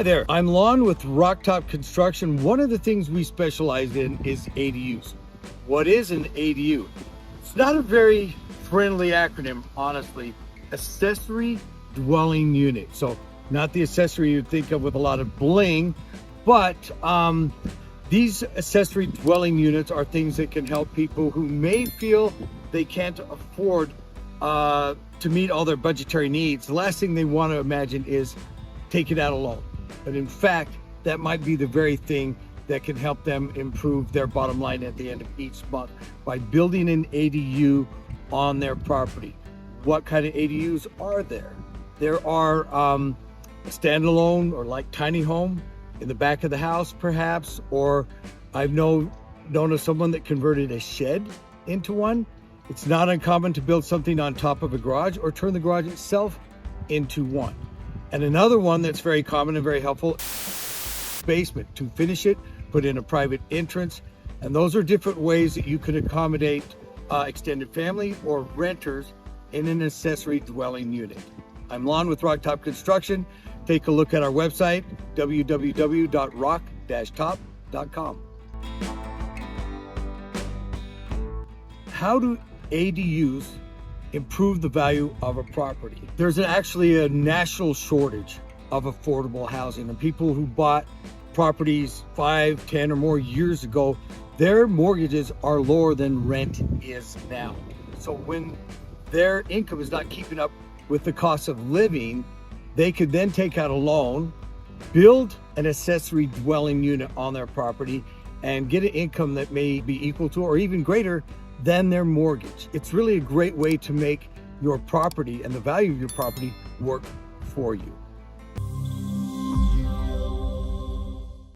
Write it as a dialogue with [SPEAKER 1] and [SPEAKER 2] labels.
[SPEAKER 1] Hi there, I'm Lon with Rocktop Construction. One of the things we specialize in is ADUs. What is an ADU? It's not a very friendly acronym, honestly. Accessory Dwelling Unit. So not the accessory you'd think of with a lot of bling, but these accessory dwelling units are things that can help people who may feel they can't afford to meet all their budgetary needs. The last thing they want to imagine is taking out a loan. But in fact, that might be the very thing that can help them improve their bottom line at the end of each month by building an ADU on their property. What kind of ADUs are there? There are a standalone or like tiny home in the back of the house, perhaps, or I've known of someone that converted a shed into one. It's not uncommon to build something on top of a garage or turn the garage itself into one. And another one that's very common and very helpful, basement. To finish it, put in a private entrance. And those are different ways that you can accommodate extended family or renters in an accessory dwelling unit. I'm Lon with Rocktop Construction. Take a look at our website, www.rock-top.com. How do ADUs improve the value of a property? There's actually a national shortage of affordable housing, and people who bought properties 5, 10 or more years ago, their mortgages are lower than rent is now. So when their income is not keeping up with the cost of living, they could then take out a loan, build an accessory dwelling unit on their property, and get an income that may be equal to or even greater than their mortgage. It's really a great way to make your property and the value of your property work for you.